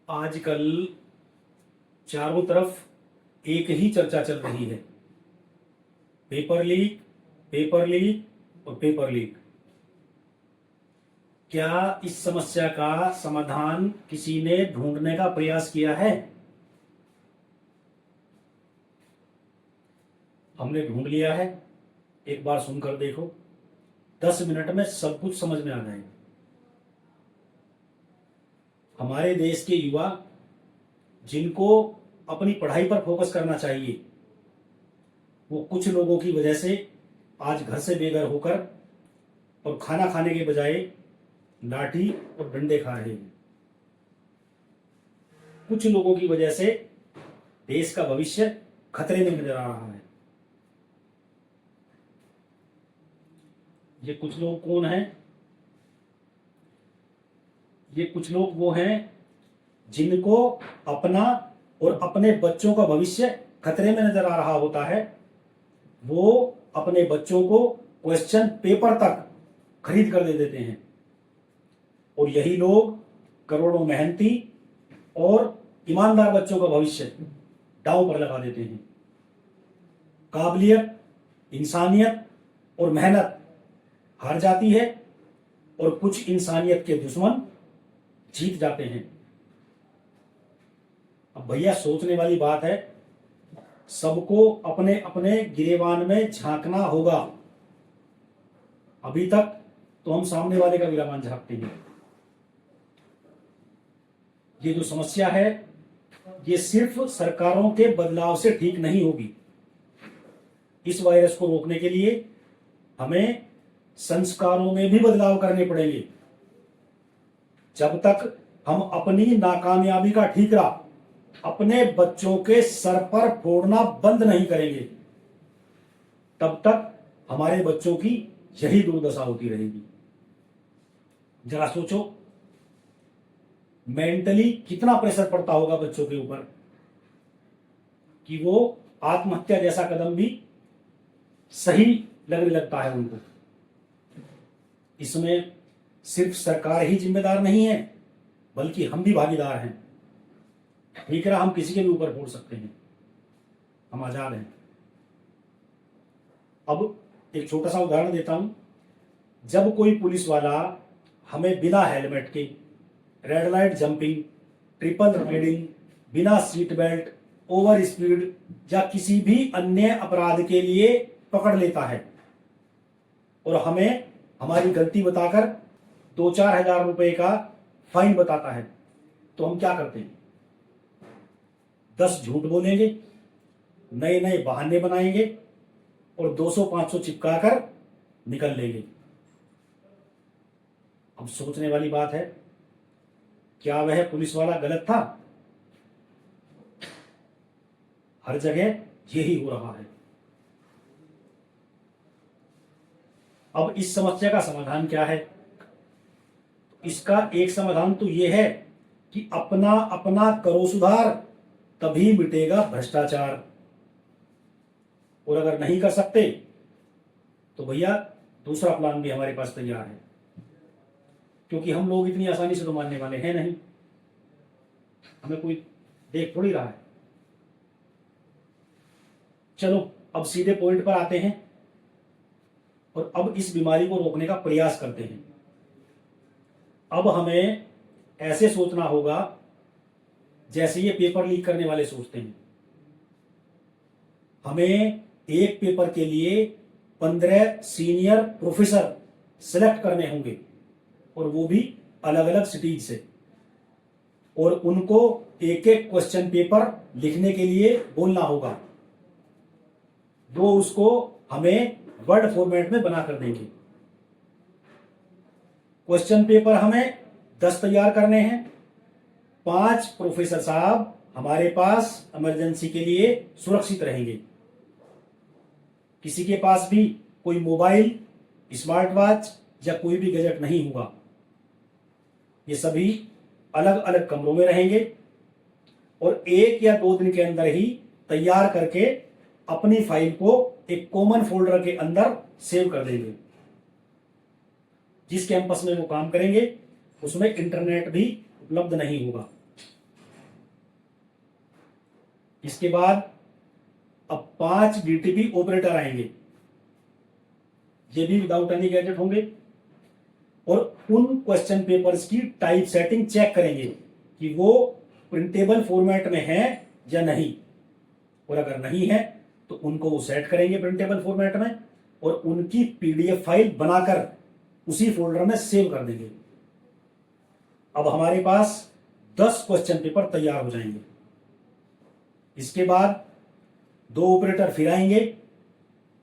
आजकल चारों तरफ एक ही चर्चा चल रही है, पेपर लीक, पेपर लीक और पेपर लीक। क्या इस समस्या का समाधान किसी ने ढूंढने का प्रयास किया है? हमने ढूंढ लिया है। एक बार सुनकर देखो, 10 मिनट में सब कुछ समझ में आ जाएगा। हमारे देश के युवा जिनको अपनी पढ़ाई पर फोकस करना चाहिए, वो कुछ लोगों की वजह से आज घर से बेघर होकर और खाना खाने के बजाय लाठी और डंडे खा रहे हैं। कुछ लोगों की वजह से देश का भविष्य खतरे में नजर आ रहा है। ये कुछ लोग कौन हैं? ये कुछ लोग वो हैं जिनको अपना और अपने बच्चों का भविष्य खतरे में नजर आ रहा होता है। वो अपने बच्चों को क्वेश्चन पेपर तक खरीद कर दे देते हैं और यही लोग करोड़ों मेहनती और ईमानदार बच्चों का भविष्य दांव पर लगा देते हैं। काबिलियत, इंसानियत और मेहनत हार जाती है और कुछ इंसानियत के दुश्मन जीत जाते हैं। अब भैया सोचने वाली बात है, सबको अपने अपने गिरेबान में झांकना होगा। अभी तक तो हम सामने वाले का गिरेबान झांकते हैं। ये जो समस्या है, ये सिर्फ सरकारों के बदलाव से ठीक नहीं होगी। इस वायरस को रोकने के लिए हमें संस्कारों में भी बदलाव करने पड़ेंगे। जब तक हम अपनी नाकामयाबी का ठीकरा अपने बच्चों के सर पर फोड़ना बंद नहीं करेंगे, तब तक हमारे बच्चों की यही दुर्दशा होती रहेगी। जरा सोचो, मेंटली कितना प्रेशर पड़ता होगा बच्चों के ऊपर कि वो आत्महत्या जैसा कदम भी सही लगने लगता है उनको। इसमें सिर्फ सरकार ही जिम्मेदार नहीं है, बल्कि हम भी भागीदार हैं। ठीकरा हम किसी के भी ऊपर फोड़ सकते हैं, हम आजाद हैं। अब एक छोटा सा उदाहरण देता हूं। जब कोई पुलिस वाला हमें बिना हेलमेट के red light jumping, triple riding, बिना सीट बेल्ट, ओवर स्पीड या किसी भी अन्य अपराध के लिए पकड़ लेता है और हमें हमारी गलती बताकर 2-4 हजार रुपए का फाइन बताता है, तो हम क्या करते हैं? 10 झूठ बोलेंगे, नए नए बहाने बनाएंगे और 200-500 चिपका कर निकल लेंगे। अब सोचने वाली बात है, क्या वह पुलिस वाला गलत था? हर जगह यही हो रहा है। अब इस समस्या का समाधान क्या है? इसका एक समाधान तो यह है कि अपना अपना करो सुधार, तभी मिटेगा भ्रष्टाचार। और अगर नहीं कर सकते तो भैया दूसरा प्लान भी हमारे पास तैयार है, क्योंकि हम लोग इतनी आसानी से तो मानने वाले हैं नहीं। हमें कोई देख थोड़ी रहा है। चलो अब सीधे पॉइंट पर आते हैं और अब इस बीमारी को रोकने का प्रयास करते हैं। अब हमें ऐसे सोचना होगा जैसे ये पेपर लीक करने वाले सोचते हैं। हमें एक पेपर के लिए 15 सीनियर प्रोफेसर सिलेक्ट करने होंगे और वो भी अलग अलग सिटीज से, और उनको एक एक क्वेश्चन पेपर लिखने के लिए बोलना होगा। वो उसको हमें वर्ड फॉर्मेट में बना कर देंगे। क्वेश्चन पेपर हमें 10 तैयार करने हैं। 5 प्रोफेसर साहब हमारे पास इमरजेंसी के लिए सुरक्षित रहेंगे। किसी के पास भी कोई मोबाइल, स्मार्ट वॉच या कोई भी गैजेट नहीं होगा। ये सभी अलग अलग कमरों में रहेंगे और 1 या 2 दिन के अंदर ही तैयार करके अपनी फाइल को एक कॉमन फोल्डर के अंदर सेव कर देंगे। जिस कैंपस में वो काम करेंगे उसमें इंटरनेट भी उपलब्ध नहीं होगा। इसके बाद अब 5 डीटीपी ऑपरेटर आएंगे, ये भी विदाउट एनी गैजेट होंगे, और उन क्वेश्चन पेपर्स की टाइप सेटिंग चेक करेंगे कि वो प्रिंटेबल फॉर्मेट में है या नहीं, और अगर नहीं है तो उनको वो सेट करेंगे प्रिंटेबल फॉर्मेट में और उनकी पीडीएफ फाइल बनाकर उसी फोल्डर में सेव कर देंगे। अब हमारे पास 10 क्वेश्चन पेपर तैयार हो जाएंगे। इसके बाद 2 ऑपरेटर फिर आएंगे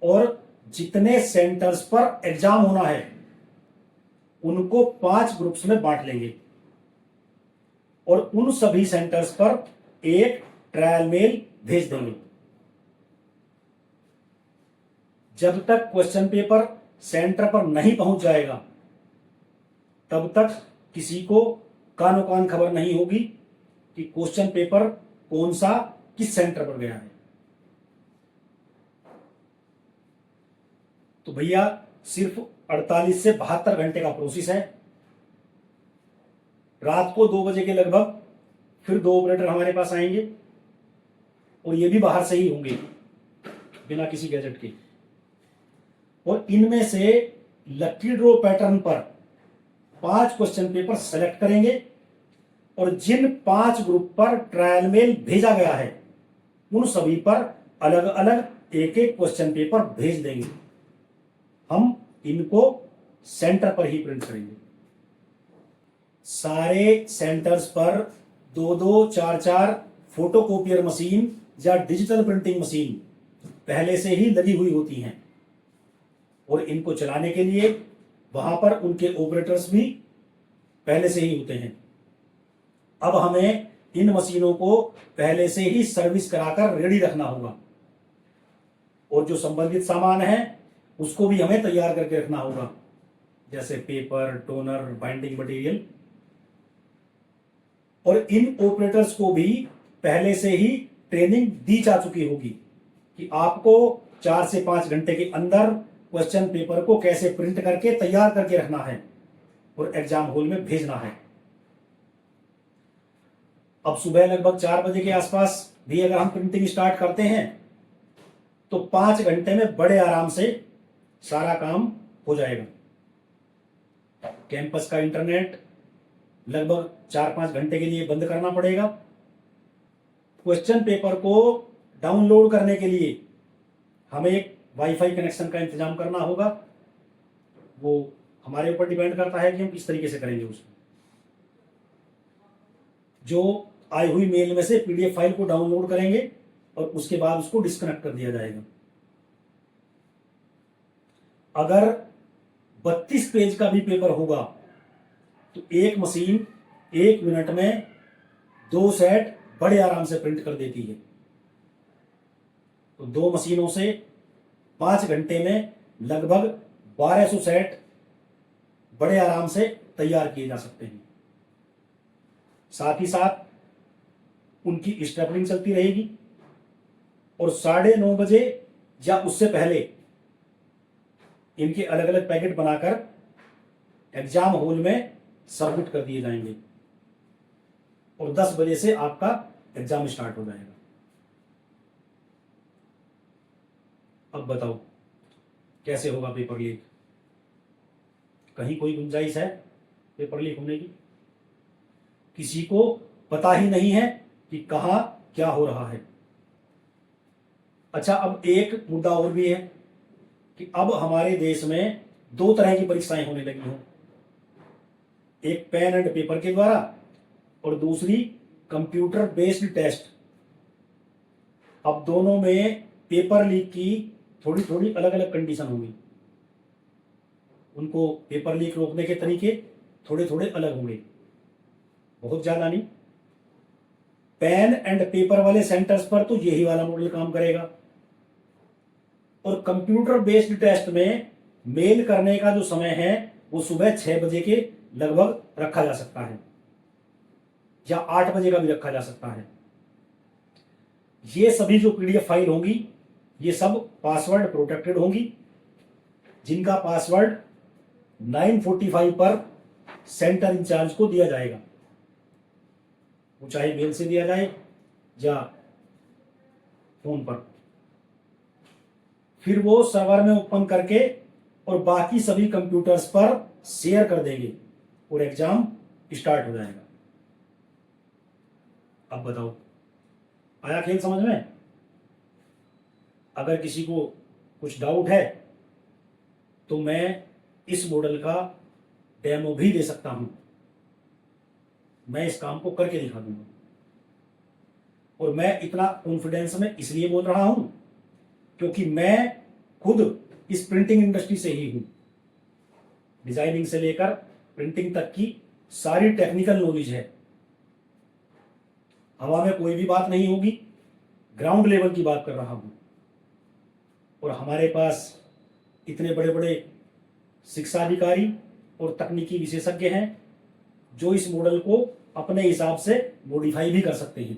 और जितने सेंटर्स पर एग्जाम होना है उनको 5 ग्रुप्स में बांट लेंगे और उन सभी सेंटर्स पर एक ट्रायल मेल भेज देंगे। जब तक क्वेश्चन पेपर सेंटर पर नहीं पहुंच जाएगा तब तक किसी को कानो कान खबर नहीं होगी कि क्वेश्चन पेपर कौन सा किस सेंटर पर गया है। तो भैया सिर्फ 48 से 72 घंटे का प्रोसेस है। रात को 2 बजे के लगभग फिर 2 ऑपरेटर हमारे पास आएंगे और ये भी बाहर से ही होंगे बिना किसी गैजेट के, और इनमें से लकी ड्रॉ पैटर्न पर 5 क्वेश्चन पेपर सेलेक्ट करेंगे और जिन 5 ग्रुप पर ट्रायल मेल भेजा गया है उन सभी पर अलग अलग एक एक क्वेश्चन पेपर भेज देंगे। हम इनको सेंटर पर ही प्रिंट करेंगे। सारे सेंटर्स पर 2-2, 4-4 फोटोकॉपियर मशीन या डिजिटल प्रिंटिंग मशीन पहले से ही लगी हुई होती हैं और इनको चलाने के लिए वहां पर उनके ऑपरेटर्स भी पहले से ही होते हैं। अब हमें इन मशीनों को पहले से ही सर्विस कराकर रेडी रखना होगा और जो संबंधित सामान है उसको भी हमें तैयार करके रखना होगा, जैसे पेपर, टोनर, बाइंडिंग मटेरियल। और इन ऑपरेटर्स को भी पहले से ही ट्रेनिंग दी जा चुकी होगी कि आपको 4 से 5 घंटे के अंदर क्वेश्चन पेपर को कैसे प्रिंट करके तैयार करके रखना है और एग्जाम हॉल में भेजना है। अब सुबह लगभग 4 बजे के आसपास भी अगर हम प्रिंटिंग स्टार्ट करते हैं तो 5 घंटे में बड़े आराम से सारा काम हो जाएगा। कैंपस का इंटरनेट लगभग 4-5 घंटे के लिए बंद करना पड़ेगा। क्वेश्चन पेपर को डाउनलोड करने के लिए हमें एक वाईफाई कनेक्शन का इंतजाम करना होगा। वो हमारे ऊपर डिपेंड करता है कि हम किस तरीके से करेंगे। उसमें जो आई हुई मेल में से पीडीएफ फाइल को डाउनलोड करेंगे और उसके बाद उसको डिस्कनेक्ट कर दिया जाएगा। अगर 32 पेज का भी पेपर होगा तो एक मशीन 1 मिनट में 2 सेट बड़े आराम से प्रिंट कर देती है। तो 2 मशीनों से 5 घंटे में लगभग 1200 सेट बड़े आराम से तैयार किए जा सकते हैं। साथ ही साथ उनकी स्टेपलिंग चलती रहेगी और 9:30 बजे या उससे पहले इनके अलग अलग पैकेट बनाकर एग्जाम हॉल में सबमिट कर दिए जाएंगे और 10 बजे से आपका एग्जाम स्टार्ट हो जाएगा। अब बताओ कैसे होगा पेपर लीक? कहीं कोई गुंजाइश है पेपर लीक होने की? किसी को पता ही नहीं है कि कहां क्या हो रहा है। अच्छा, अब एक मुद्दा और भी है कि अब हमारे देश में 2 तरह की परीक्षाएं होने लगी हैं, एक पेन एंड पेपर के द्वारा और दूसरी कंप्यूटर बेस्ड टेस्ट। अब दोनों में पेपर लीक की थोड़ी थोड़ी अलग अलग कंडीशन होंगी। उनको पेपर लीक रोकने के तरीके थोड़े थोड़े अलग होंगे, बहुत ज्यादा नहीं। पेन एंड पेपर वाले सेंटर्स पर तो यही वाला मॉडल काम करेगा और कंप्यूटर बेस्ड टेस्ट में मेल करने का जो समय है वो सुबह 6 बजे के लगभग रखा जा सकता है या 8 बजे का भी रखा जा सकता है। ये सभी जो पीडीएफ फाइल होंगी ये सब पासवर्ड प्रोटेक्टेड होंगी, जिनका पासवर्ड 9:45 पर सेंटर इंचार्ज को दिया जाएगा। वो चाहे मेल से दिया जाए या फोन पर, फिर वो सर्वर में ओपन करके और बाकी सभी कंप्यूटर्स पर शेयर कर देंगे और एग्जाम स्टार्ट हो जाएगा। अब बताओ, आया खेल समझ में? अगर किसी को कुछ डाउट है तो मैं इस मॉडल का डेमो भी दे सकता हूं, मैं इस काम को करके दिखा दूंगा। और मैं इतना कॉन्फिडेंस में इसलिए बोल रहा हूं क्योंकि मैं खुद इस प्रिंटिंग इंडस्ट्री से ही हूं। डिजाइनिंग से लेकर प्रिंटिंग तक की सारी टेक्निकल नॉलेज है। हवा में कोई भी बात नहीं होगी, ग्राउंड लेवल की बात कर रहा हूं। और हमारे पास इतने बड़े बड़े शिक्षा अधिकारी और तकनीकी विशेषज्ञ हैं जो इस मॉडल को अपने हिसाब से मॉडिफाई भी कर सकते हैं।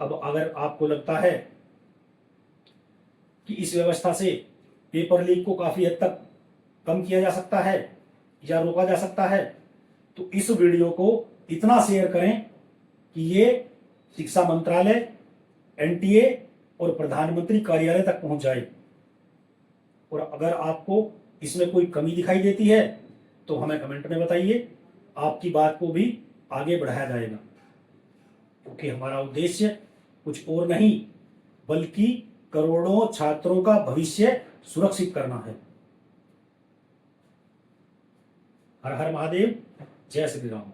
अब अगर आपको लगता है कि इस व्यवस्था से पेपर लीक को काफी हद तक कम किया जा सकता है या रोका जा सकता है, तो इस वीडियो को इतना शेयर करें कि ये शिक्षा मंत्रालय, एनटीए और प्रधानमंत्री कार्यालय तक पहुंच जाए। और अगर आपको इसमें कोई कमी दिखाई देती है तो हमें कमेंट में बताइए, आपकी बात को भी आगे बढ़ाया जाएगा। क्योंकि हमारा उद्देश्य कुछ और नहीं बल्कि करोड़ों छात्रों का भविष्य सुरक्षित करना है। हर हर महादेव, जय श्री राम।